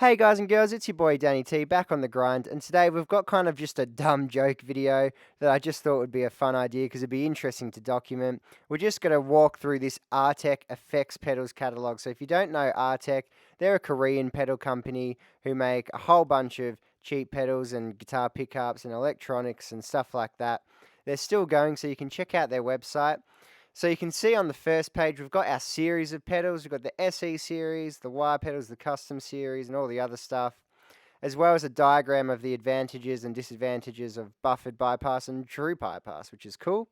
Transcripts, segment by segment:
Hey guys and girls, it's your boy Danny T back on the grind, and today we've got kind of just a dumb joke video that I just thought would be a fun idea because it'd be interesting to document. We're just going to walk through this Artec Effects Pedals catalog. So if you don't know Artec, they're a Korean pedal company who make a whole bunch of cheap pedals and guitar pickups and electronics and stuff like that. They're still going, so you can check out their website. So you can see on the first page, we've got our series of pedals. We've got the SE series, the wire pedals, the custom series, and all the other stuff, as well as a diagram of the advantages and disadvantages of buffered bypass and true bypass, which is cool.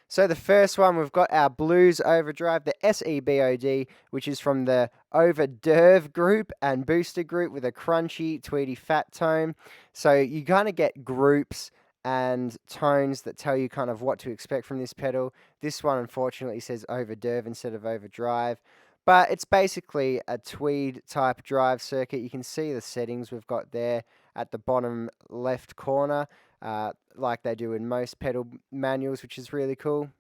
So the first one, we've got our Blues Overdrive, the SEBOD, which is from the Overderv group and Booster group with a crunchy, tweedy fat tone. So you kind of get groups and tones that tell you kind of what to expect from this pedal. This one, unfortunately, says Overderv instead of Overdrive. But it's basically a tweed type drive circuit. You can see the settings we've got there at the bottom left corner. Like they do in most pedal manuals, which is really cool.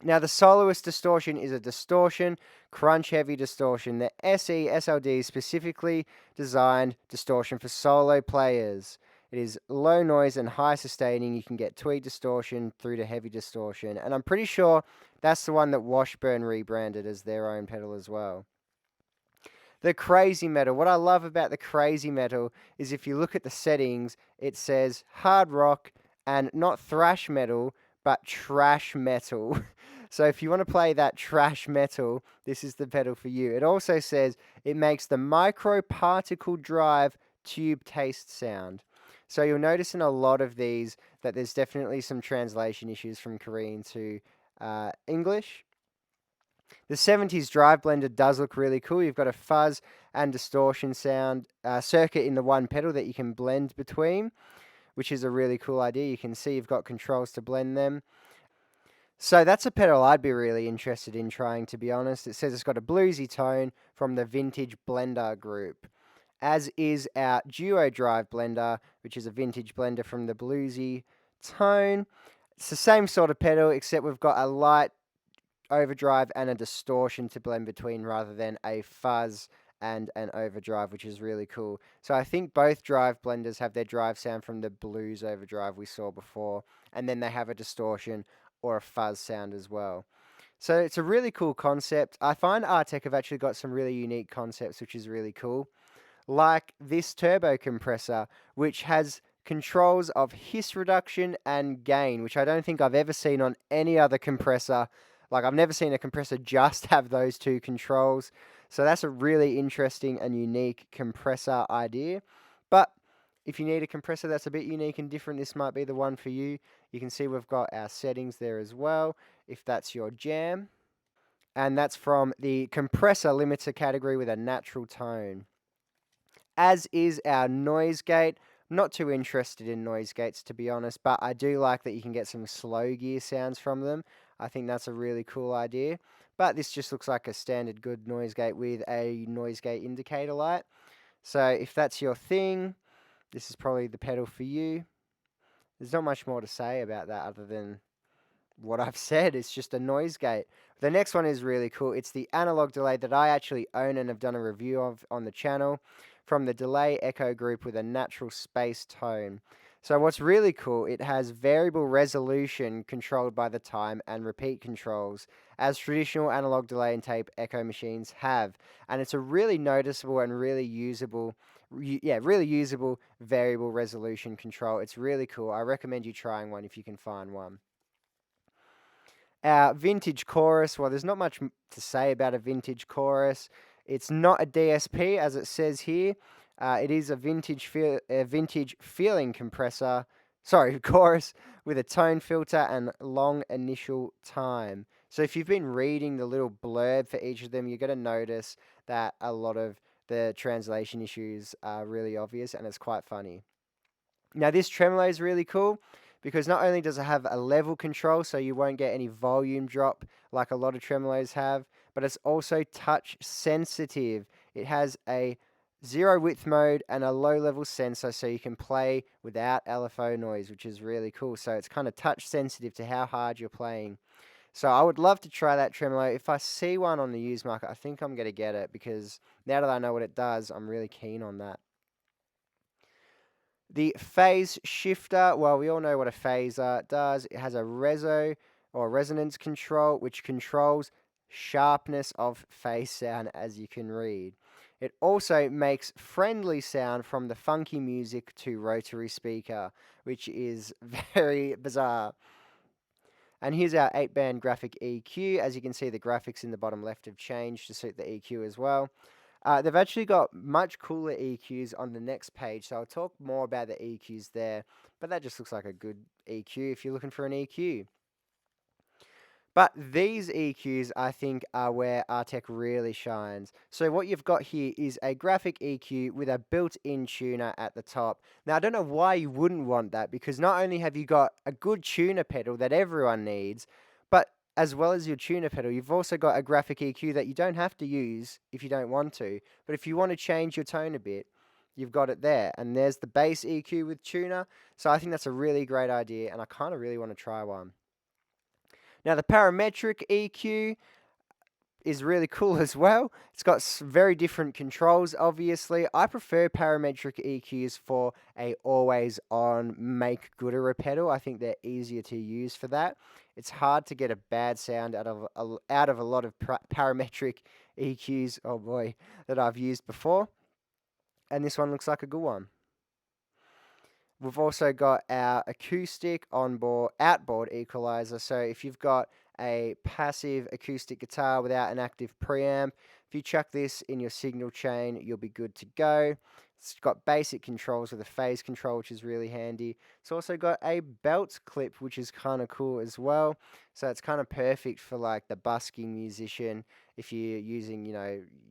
Now, the soloist distortion is a distortion, crunch heavy distortion. The SE SLD is specifically designed distortion for solo players. It is low noise and high sustaining. You can get tweed distortion through to heavy distortion. And I'm pretty sure that's the one that Washburn rebranded as their own pedal as well. The crazy metal. What I love about the crazy metal is if you look at the settings, it says hard rock and not thrash metal, but trash metal. So if you want to play that trash metal, this is the pedal for you. It also says it makes the microparticle drive tube taste sound. So you'll notice in a lot of these that there's definitely some translation issues from Korean to English. The 70s drive blender does look really cool. You've got a fuzz and distortion sound circuit in the one pedal that you can blend between, which is a really cool idea. You can see you've got controls to blend them. So that's a pedal I'd be really interested in trying, to be honest. It says it's got a bluesy tone from the Vintage Blender group, as is our Duo Drive blender, which is a vintage blender from the bluesy tone. It's the same sort of pedal, except we've got a light overdrive and a distortion to blend between rather than a fuzz and an overdrive, which is really cool. So I think both drive blenders have their drive sound from the blues overdrive we saw before, and then they have a distortion or a fuzz sound as well. So it's a really cool concept. I find Artec have actually got some really unique concepts, which is really cool. Like this turbo compressor, which has controls of hiss reduction and gain, which I don't think I've ever seen on any other compressor. Like, I've never seen a compressor just have those two controls. So that's a really interesting and unique compressor idea. But if you need a compressor that's a bit unique and different, this might be the one for you. You can see we've got our settings there as well, if that's your jam. And that's from the compressor limiter category with a natural tone. As is our noise gate. Not too interested in noise gates, to be honest, but I do like that you can get some slow gear sounds from them. I think that's a really cool idea. But this just looks like a standard good noise gate with a noise gate indicator light. So if that's your thing, this is probably the pedal for you. There's not much more to say about that other than what I've said. It's just a noise gate. The next one is really cool. It's the analog delay that I actually own and have done a review of on the channel, from the Delay Echo group with a natural space tone. So what's really cool, it has variable resolution controlled by the time and repeat controls, as traditional analog delay and tape echo machines have. And it's a really noticeable and really usable, really usable variable resolution control. It's really cool. I recommend you trying one if you can find one. Our vintage chorus, well, there's not much to say about a vintage chorus. It's not a DSP, as it says here. It is a vintage feeling compressor, sorry, chorus with a tone filter and long initial time. So if you've been reading the little blurb for each of them, you're going to notice that a lot of the translation issues are really obvious, and it's quite funny. Now, this tremolo is really cool because not only does it have a level control, so you won't get any volume drop like a lot of tremolos have, but it's also touch sensitive. It has a zero width mode and a low level sensor, so you can play without LFO noise, which is really cool. So it's kind of touch sensitive to how hard you're playing. So I would love to try that tremolo. If I see one on the used market, I think I'm going to get it because now that I know what it does, I'm really keen on that. The phase shifter, well, we all know what a phaser does. It has a reso or resonance control, which controls sharpness of phase sound, as you can read. It also makes friendly sound from the funky music to rotary speaker, which is very bizarre. And here's our 8-band graphic EQ. As you can see, the graphics in the bottom left have changed to suit the EQ as well. They've actually got much cooler EQs on the next page, so I'll talk more about the EQs there. But that just looks like a good EQ if you're looking for an EQ. But these EQs, I think, are where Artec really shines. So what you've got here is a graphic EQ with a built-in tuner at the top. Now, I don't know why you wouldn't want that, because not only have you got a good tuner pedal that everyone needs, but as well as your tuner pedal, you've also got a graphic EQ that you don't have to use if you don't want to. But if you want to change your tone a bit, you've got it there. And there's the bass EQ with tuner. So I think that's a really great idea, and I kind of really want to try one. Now, the parametric EQ is really cool as well. It's got very different controls, obviously. I prefer parametric EQs for a always on make gooder pedal. I think they're easier to use for that. It's hard to get a bad sound out of a lot of parametric EQs, oh boy, that I've used before. And this one looks like a good one. We've also got our acoustic outboard equalizer. So if you've got a passive acoustic guitar without an active preamp, if you chuck this in your signal chain, you'll be good to go. It's got basic controls with a phase control, which is really handy. It's also got a belt clip, which is kind of cool as well. So it's kind of perfect for like the busking musician if you're using,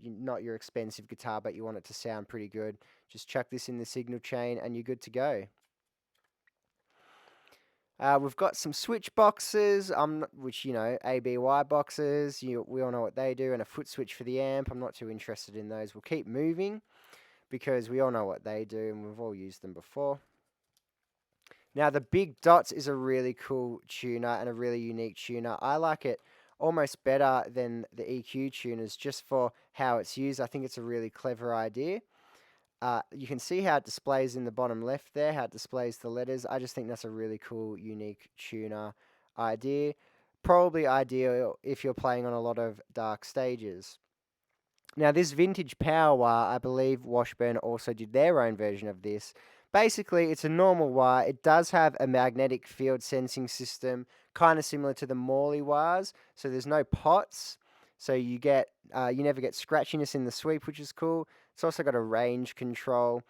not your expensive guitar, but you want it to sound pretty good. Just chuck this in the signal chain and you're good to go. We've got some switch boxes, which, ABY boxes. We all know what they do, and a foot switch for the amp. I'm not too interested in those. We'll keep moving because we all know what they do, and we've all used them before. Now, the Big Dots is a really cool tuner and a really unique tuner. I like it almost better than the EQ tuners just for how it's used. I think it's a really clever idea. You can see how it displays in the bottom left there, how it displays the letters. I just think that's a really cool, unique tuner idea. Probably ideal if you're playing on a lot of dark stages. Now, this vintage power wah, I believe Washburn also did their own version of this. Basically, it's a normal wah. It does have a magnetic field sensing system, kind of similar to the Morley wahs. So there's no pots. So you never get scratchiness in the sweep, which is cool. It's also got a range control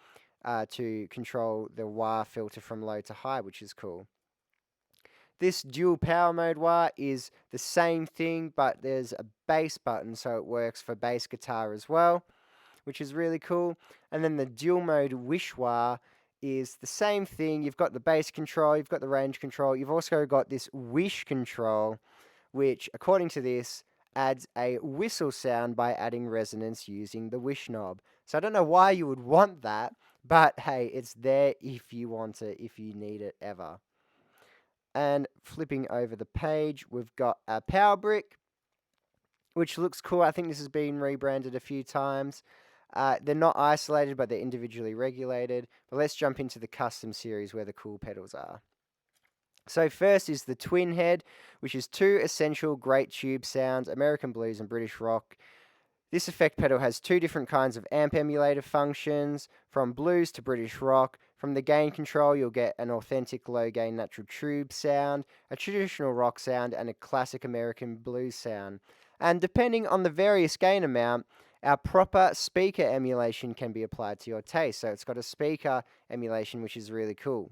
to control the wah filter from low to high, which is cool. This dual power mode wah is the same thing, but there's a bass button, so it works for bass guitar as well, which is really cool. And then the dual mode wish wah is the same thing. You've got the bass control, you've got the range control, you've also got this wish control, which, according to this, adds a whistle sound by adding resonance using the wish knob. So I don't know why you would want that, but hey, it's there if you want it, if you need it ever. And flipping over the page, we've got a power brick, which looks cool. I think this has been rebranded a few times. They're not isolated, but they're individually regulated. But let's jump into the custom series where the cool pedals are. So first is the Twin Head, which is two essential great tube sounds, American blues and British rock. This effect pedal has two different kinds of amp emulator functions, from blues to British rock. From the gain control, you'll get an authentic low-gain natural tube sound, a traditional rock sound, and a classic American blues sound. And depending on the various gain amount, our proper speaker emulation can be applied to your taste. So it's got a speaker emulation, which is really cool.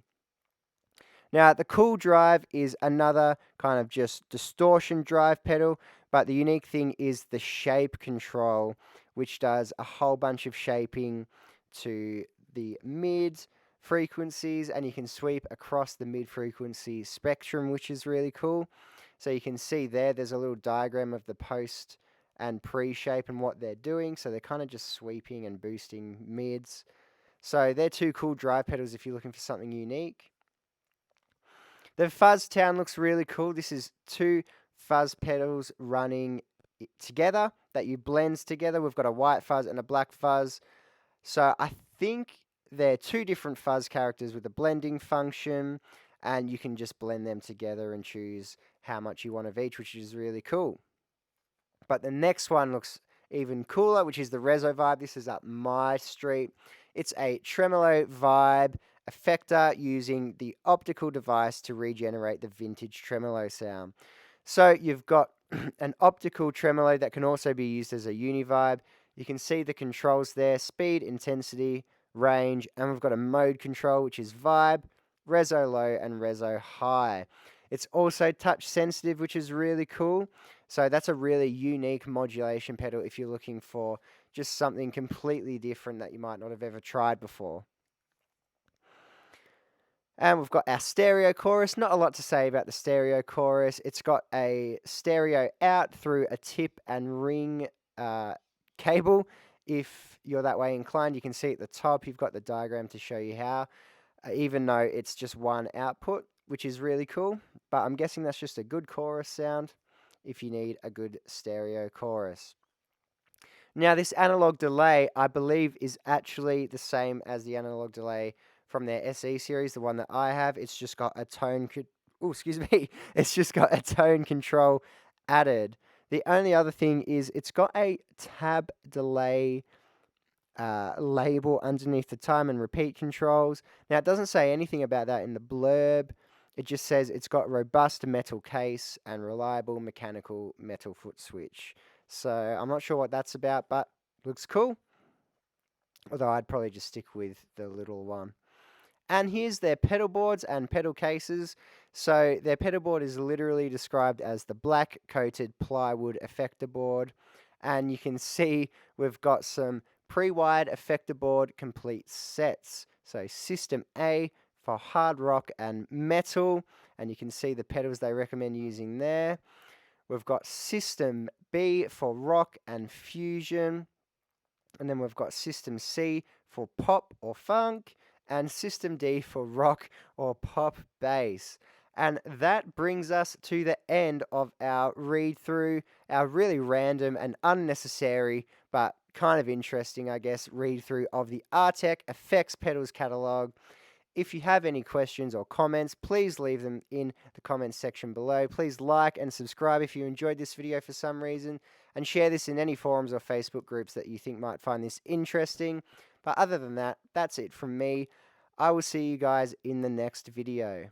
Now, the Cool Drive is another kind of just distortion drive pedal, but the unique thing is the shape control, which does a whole bunch of shaping to the mid frequencies, and you can sweep across the mid frequency spectrum, which is really cool. So you can see there's a little diagram of the post and pre-shape and what they're doing. So they're kind of just sweeping and boosting mids. So they're two cool drive pedals if you're looking for something unique. The Fuzztown looks really cool. This is two fuzz pedals running together that you blend together. We've got a white fuzz and a black fuzz. So I think they're two different fuzz characters with a blending function, and you can just blend them together and choose how much you want of each, which is really cool. But the next one looks even cooler, which is the Rezo Vibe. This is up my street. It's a tremolo vibe effector using the optical device to regenerate the vintage tremolo sound. So you've got an optical tremolo that can also be used as a univibe. You can see the controls there: speed, intensity, range, and we've got a mode control, which is vibe, reso low, and reso high. It's also touch sensitive, which is really cool. So that's a really unique modulation pedal if you're looking for just something completely different that you might not have ever tried before. And we've got our stereo chorus. Not a lot to say about the stereo chorus. It's got a stereo out through a tip and ring cable. If you're that way inclined, you can see at the top, you've got the diagram to show you how, even though it's just one output, which is really cool. But I'm guessing that's just a good chorus sound if you need a good stereo chorus. Now, this analog delay, I believe, is actually the same as the analog delay from their SE series, the one that I have. It's just got a tone, it's just got a tone control added. The only other thing is it's got a tab delay label underneath the time and repeat controls. Now, it doesn't say anything about that in the blurb. It just says it's got robust metal case and reliable mechanical metal foot switch. So I'm not sure what that's about, but looks cool. Although I'd probably just stick with the little one. And here's their pedal boards and pedal cases. So their pedal board is literally described as the black coated plywood effector board. And you can see we've got some pre-wired effector board complete sets. So System A for hard rock and metal. And you can see the pedals they recommend using there. We've got System B for rock and fusion. And then we've got System C for pop or funk, and System D for rock or pop bass. And that brings us to the end of our read through, our really random and unnecessary, but kind of interesting, I guess, read through of the Artec Effects Pedals catalog. If you have any questions or comments, please leave them in the comments section below. Please like and subscribe if you enjoyed this video for some reason, and share this in any forums or Facebook groups that you think might find this interesting. But other than that, that's it from me. I will see you guys in the next video.